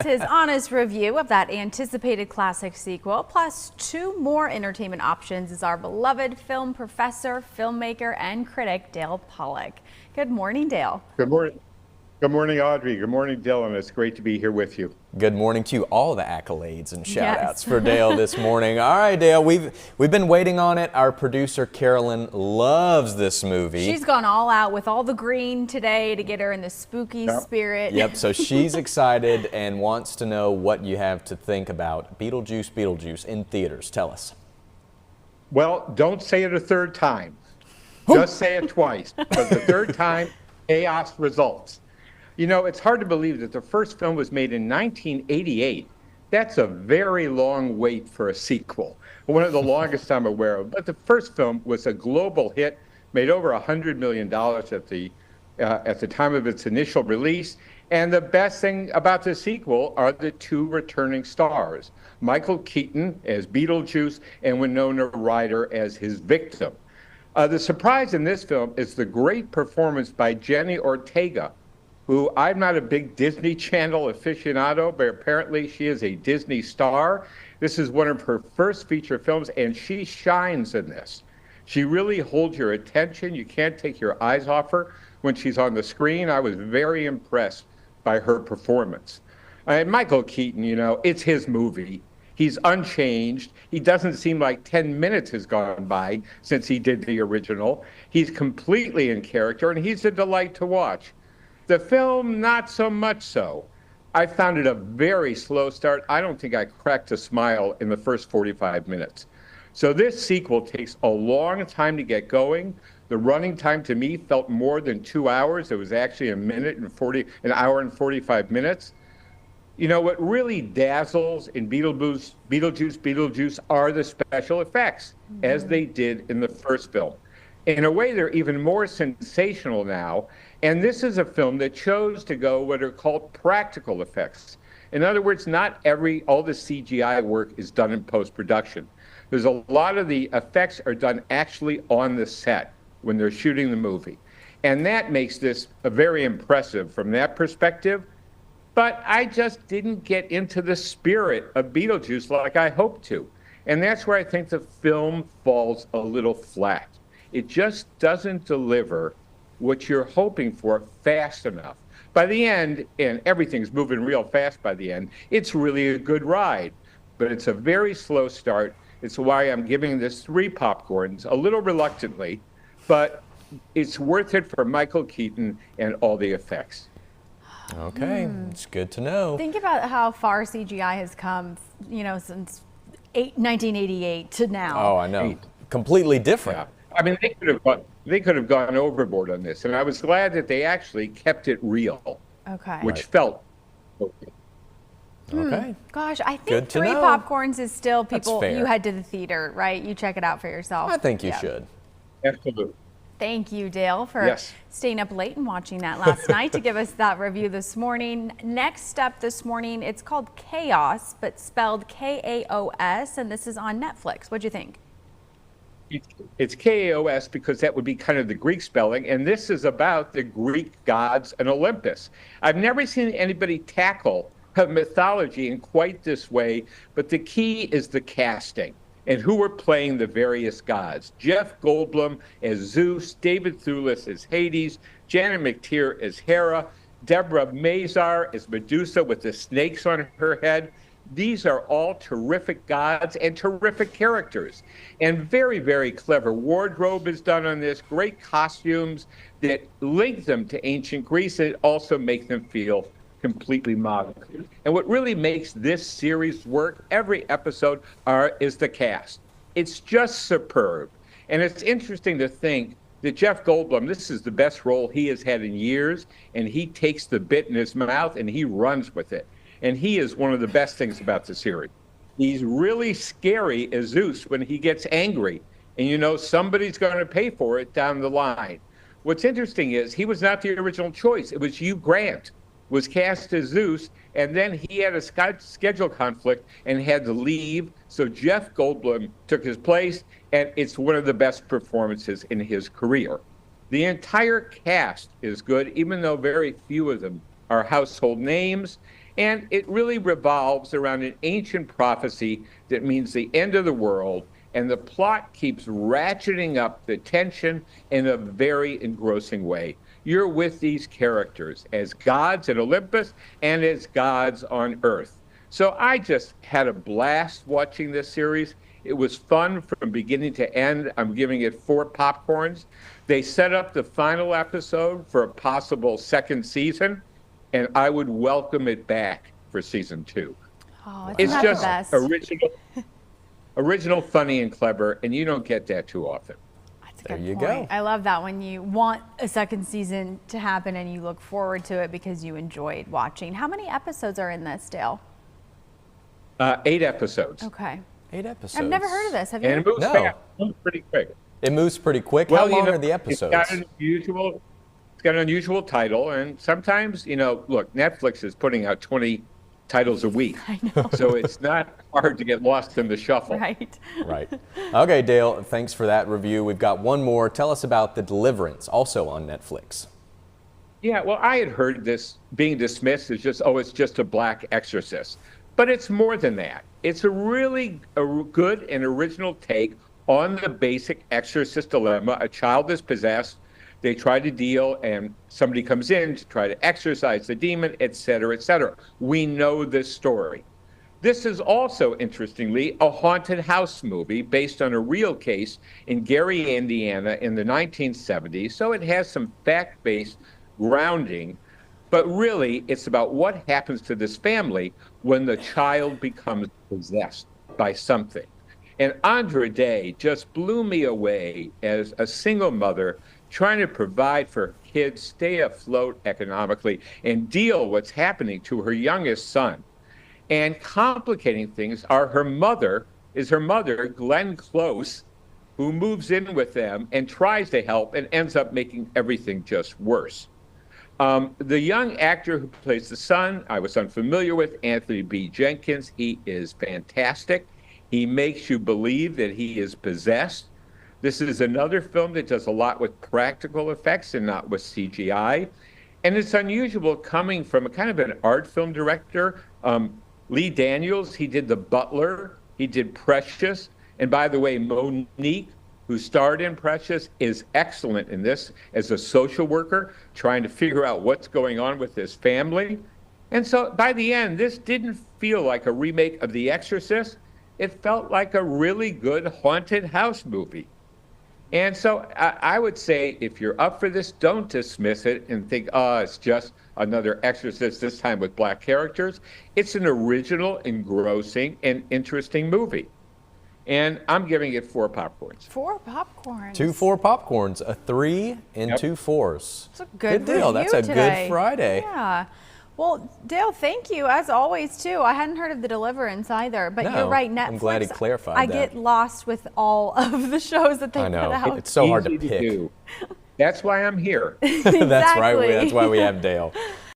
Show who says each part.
Speaker 1: his honest review of that anticipated classic sequel. Plus, 2 more entertainment options is our beloved film professor, filmmaker, and critic, Dale Pollak. Good morning, Dale.
Speaker 2: Good morning. Good morning, Audrey. Good morning, Dylan. It's great to be here with you.
Speaker 3: Good morning to you. All the accolades and shout outs for Dale this morning. All right, Dale, we've been waiting on it. Our producer, Carolyn, loves this movie.
Speaker 1: She's gone all out with all the green today to get her in the spooky spirit.
Speaker 3: Yep, so she's excited and wants to know what you have to think about Beetlejuice in theaters. Tell us.
Speaker 2: Well, don't say it a third time. Just say it twice. But the third time, chaos results. You know, it's hard to believe that the first film was made in 1988. That's a very long wait for a sequel. One of the longest I'm aware of. But the first film was a global hit, made over $100 million at the time of its initial release. And the best thing about the sequel are the 2 returning stars, Michael Keaton as Beetlejuice and Winona Ryder as his victim. The surprise in this film is the great performance by Jenny Ortega, who I'm not a big Disney Channel aficionado, but apparently she is a Disney star. This is one of her first feature films, and she shines in this. She really holds your attention. You can't take your eyes off her when she's on the screen. I was very impressed by her performance. And Michael Keaton, you know, it's his movie. He's unchanged. He doesn't seem like 10 minutes has gone by since he did the original. He's completely in character, and he's a delight to watch. The film, not so much so. I found it a very slow start. I don't think I cracked a smile in the first 45 minutes. So this sequel takes a long time to get going. The running time to me felt more than 2 hours. It was actually an hour and 45 minutes. You know, what really dazzles in Beetlejuice are the special effects, as they did in the first film. In a way, they're even more sensational now. And this is a film that chose to go what are called practical effects. In other words, not all the CGI work is done in post-production. There's a lot of the effects are done actually on the set when they're shooting the movie. And that makes this very impressive from that perspective. But I just didn't get into the spirit of Beetlejuice like I hoped to. And that's where I think the film falls a little flat. It just doesn't deliver what you're hoping for fast enough. By the end, and everything's moving real fast by the end, it's really a good ride. But it's a very slow start. It's why I'm giving this 3 popcorns, a little reluctantly, but it's worth it for Michael Keaton and all the effects.
Speaker 3: Okay, it's good to know.
Speaker 1: Think about how far CGI has come, you know, since 1988 to now.
Speaker 3: Oh, I know. Completely different.
Speaker 2: Yeah. I mean, they could have gone overboard on this, and I was glad that they actually kept it real.
Speaker 1: Okay.
Speaker 2: Which felt okay.
Speaker 3: Okay.
Speaker 1: Gosh, I think
Speaker 3: Good to
Speaker 1: 3
Speaker 3: know.
Speaker 1: popcorns is still people.
Speaker 3: That's fair.
Speaker 1: You head to the theater, right? You check it out for yourself.
Speaker 3: I think you should.
Speaker 2: Absolutely.
Speaker 1: Thank you, Dale, for staying up late and watching that last night to give us that review this morning. Next up this morning, it's called Chaos, but spelled K-A-O-S, and this is on Netflix. What'd you think?
Speaker 2: It's K-A-O-S because that would be kind of the Greek spelling, and this is about the Greek gods and Olympus. I've never seen anybody tackle mythology in quite this way, but the key is the casting and who are playing the various gods. Jeff Goldblum as Zeus, David Thewlis as Hades, Janet McTeer as Hera, Deborah Mazar as Medusa with the snakes on her head. These are all terrific gods and terrific characters. And very, very clever wardrobe is done on this, great costumes that link them to ancient Greece and also make them feel completely modern. And what really makes this series work, every episode, is the cast. It's just superb. And it's interesting to think that Jeff Goldblum, this is the best role he has had in years, and he takes the bit in his mouth and he runs with it. And he is one of the best things about the series. He's really scary as Zeus when he gets angry. And you know, somebody's going to pay for it down the line. What's interesting is he was not the original choice. It was Hugh Grant was cast as Zeus, and then he had a schedule conflict and had to leave. So Jeff Goldblum took his place, and it's one of the best performances in his career. The entire cast is good, even though very few of them are household names. And it really revolves around an ancient prophecy that means the end of the world, and the plot keeps ratcheting up the tension in a very engrossing way. You're with these characters as gods at Olympus and as gods on Earth. So I just had a blast watching this series. It was fun from beginning to end. I'm giving it 4 popcorns. They set up the final episode for a possible second season, and I would welcome it back for season 2.
Speaker 1: Oh,
Speaker 2: it's
Speaker 1: not
Speaker 2: just
Speaker 1: the best.
Speaker 2: original, funny, and clever, and you don't get that too often.
Speaker 1: That's a
Speaker 3: There
Speaker 1: good
Speaker 3: you
Speaker 1: point.
Speaker 3: go.
Speaker 1: I love that when you want a second season to happen and you look forward to it because you enjoyed watching. How many episodes are in this, Dale?
Speaker 2: 8 episodes.
Speaker 1: Okay.
Speaker 3: 8 episodes.
Speaker 1: I've never heard of this. Have you?
Speaker 2: And it moves
Speaker 3: No.
Speaker 2: fast. It moves pretty quick.
Speaker 3: It moves pretty quick. How long are the episodes?
Speaker 2: It's got an unusual title, and sometimes, look, Netflix is putting out 20 titles a week.
Speaker 1: I know.
Speaker 2: So it's not hard to get lost in the shuffle.
Speaker 1: Right.
Speaker 3: Right. Okay, Dale, thanks for that review. We've got one more. Tell us about The Deliverance, also on Netflix.
Speaker 2: Yeah, well, I had heard this being dismissed as it's just a black exorcist. But it's more than that. It's a really good and original take on the basic exorcist dilemma. A child is possessed. They try to deal, and somebody comes in to try to exorcise the demon, et cetera, et cetera. We know this story. This is also, interestingly, a haunted house movie based on a real case in Gary, Indiana in the 1970s. So it has some fact-based grounding. But really, it's about what happens to this family when the child becomes possessed by something. And Andra Day just blew me away as a single mother trying to provide for her kids, stay afloat economically, and deal what's happening to her youngest son. And complicating things are her mother, Glenn Close, who moves in with them and tries to help and ends up making everything just worse. The young actor who plays the son, I was unfamiliar with, Anthony B. Jenkins. He is fantastic. He makes you believe that he is possessed. This is another film that does a lot with practical effects and not with CGI. And it's unusual coming from a kind of an art film director. Lee Daniels, he did The Butler, he did Precious. And by the way, Monique, who starred in Precious, is excellent in this as a social worker, trying to figure out what's going on with this family. And so by the end, this didn't feel like a remake of The Exorcist. It felt like a really good haunted house movie. And so I would say, if you're up for this, don't dismiss it and think, it's just another Exorcist, this time with black characters. It's an original, engrossing, and interesting movie. And I'm giving it 4 popcorns.
Speaker 1: 4 popcorns.
Speaker 3: 2 4 popcorns, a 3 and 2 4s.
Speaker 1: That's a good
Speaker 3: deal. That's a
Speaker 1: today.
Speaker 3: good Friday.
Speaker 1: Yeah. Well, Dale, thank you as always too. I hadn't heard of The Deliverance either, but
Speaker 3: No,
Speaker 1: you're right. Netflix.
Speaker 3: I'm glad he clarified
Speaker 1: I
Speaker 3: that.
Speaker 1: get lost with all of the shows that they
Speaker 3: I know.
Speaker 1: put out.
Speaker 3: It's so hard to
Speaker 2: Easy
Speaker 3: pick.
Speaker 2: do. That's why I'm here.
Speaker 3: That's right.
Speaker 1: Exactly.
Speaker 3: That's why we have Dale.